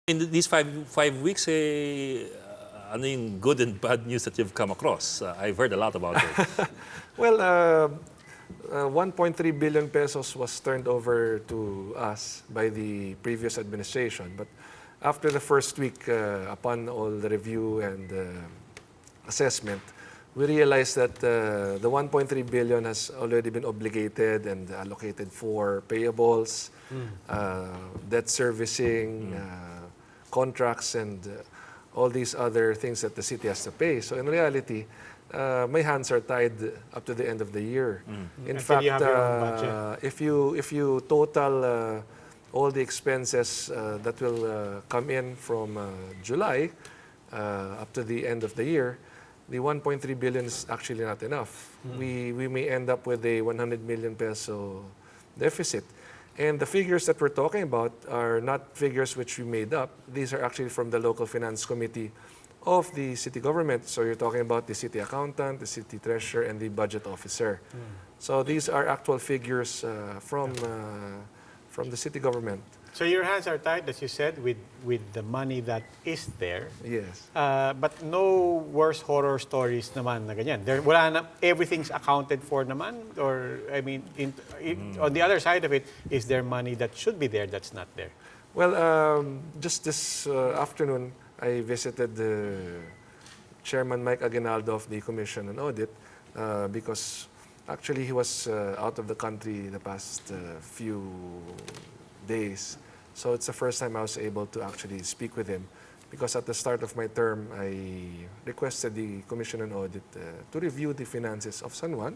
In these five weeks, ano yung good and bad news that you've come across? I've heard a lot about it. Well, 1.3 billion pesos was turned over to us by the previous administration. But after the first week, upon all the review and assessment, we realized that the 1.3 billion has already been obligated and allocated for payables, debt servicing, contracts, and all these other things that the city has to pay. So in reality, my hands are tied up to the end of the year. In Until fact, you have your own budget. if you total all the expenses that will come in from July up to the end of the year, the 1.3 billion is actually not enough. We may end up with a 100 million peso deficit. And the figures that we're talking about are not figures which we made up. These are actually from the local finance committee of the city government. So you're talking about the city accountant, the city treasurer, and the budget officer. So these are actual figures from the city government. So your hands are tied, as you said, with the money that is there. Yes. But no worse horror stories naman na ganyan. Wala na, everything's accounted for naman? Or, I mean, on the other side of it, is there money that should be there that's not there? Well, just this afternoon, I visited Chairman Mike Aguinaldo of the Commission on Audit because actually he was out of the country the past few days. So it's the first time I was able to actually speak with him because at the start of my term, I requested the Commission on Audit to review the finances of San Juan,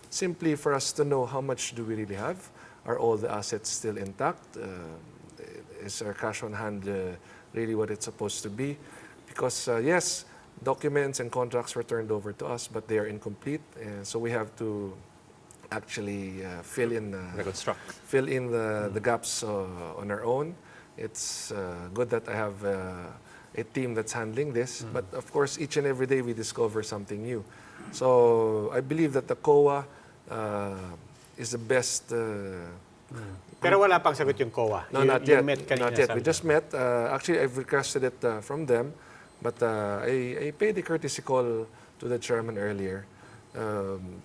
simply for us to know how much do we really have, are all the assets still intact, is our cash on hand really what it's supposed to be? Because yes, documents and contracts were turned over to us, but they are incomplete, so we have to actually fill in the gaps on our own. It's good that I have a team that's handling this, but of course each and every day we discover something new. So I believe that the COA is the best. Pero wala pang sagot yung COA. No, not yet. Met kanina, Not yet. We sabi just met. Actually, I've requested it from them, but I paid a courtesy call to the chairman earlier.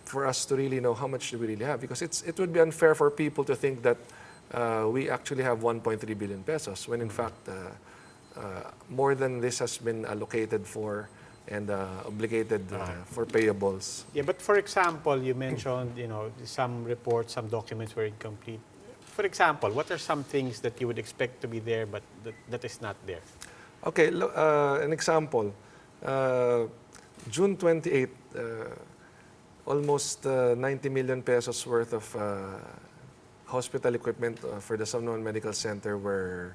For us to really know how much do we really have, because it would be unfair for people to think that we actually have 1.3 billion pesos when in fact more than this has been allocated for and obligated for payables. Yeah, but for example, you mentioned, some reports, some documents were incomplete. For example, what are some things that you would expect to be there but that is not there? Okay, an example. June 28, almost 90 million pesos worth of hospital equipment for the San Juan Medical Center were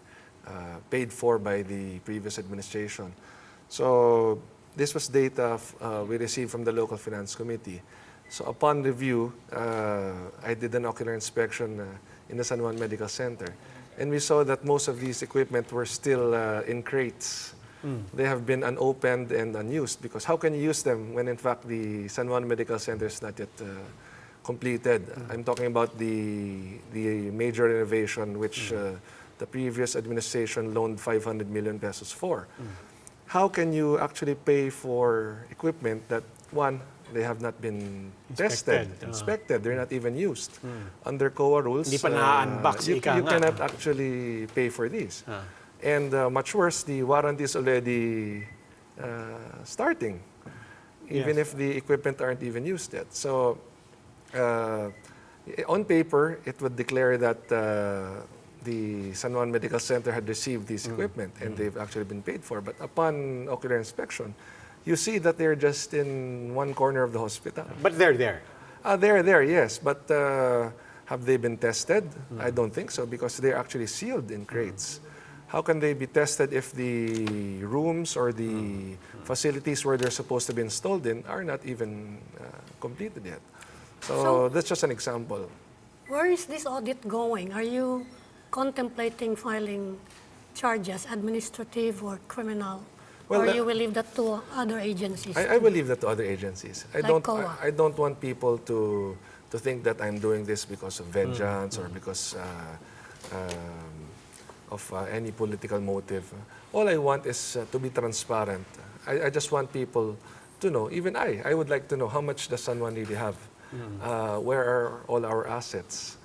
paid for by the previous administration. So this was data we received from the local finance committee. So upon review, I did an ocular inspection in the San Juan Medical Center, and we saw that most of these equipment were still in crates. They have been unopened and unused, because how can you use them when in fact the San Juan Medical Center is not yet completed? I'm talking about the major renovation which the previous administration loaned 500 million pesos for. How can you actually pay for equipment that, one, they have not been inspected, they're not even used. Under COA rules, Hindi pa na-unbox, you ika nga. cannot actually pay for these. And much worse, the warranty is already starting, even if the equipment aren't even used yet. So on paper, it would declare that the San Juan Medical Center had received these equipment and they've actually been paid for. But upon ocular inspection, you see that they're just in one corner of the hospital. But they're there. They're there, yes. But have they been tested? I don't think so, because they're actually sealed in crates. How can they be tested if the rooms or the facilities where they're supposed to be installed in are not even completed yet? So that's just an example. Where is this audit going? Are you contemplating filing charges, administrative or criminal? Well, or you will leave that to other agencies? I will leave that to other agencies. Like COA. I don't want people to think that I'm doing this because of vengeance or because of any political motive. All I want is to be transparent. I just want people to know, even I would like to know how much does San Juan really have? Where are all our assets?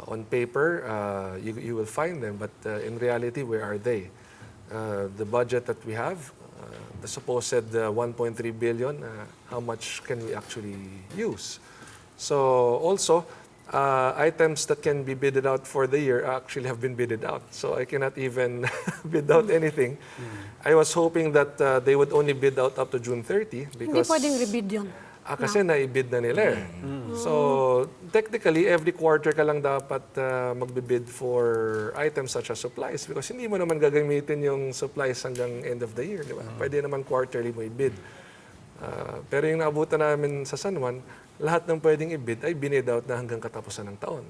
On paper, you will find them, but in reality, where are they? The budget that we have, the supposed 1.3 billion, how much can we actually use? So also, items that can be bidded out for the year actually have been bidded out. So I cannot even bid out anything. I was hoping that they would only bid out up to June 30 Hindi because... pwedeng rebid yun. Kasi naibid na nila eh. So, technically, every quarter ka lang dapat magbibid for items such as supplies because hindi mo naman gagamitin yung supplies hanggang end of the year, di ba? Pwede naman quarterly mo ibid. Pero yung naabutan namin sa San Juan, lahat ng pwedeng ibid ay binid out na hanggang katapusan ng taon.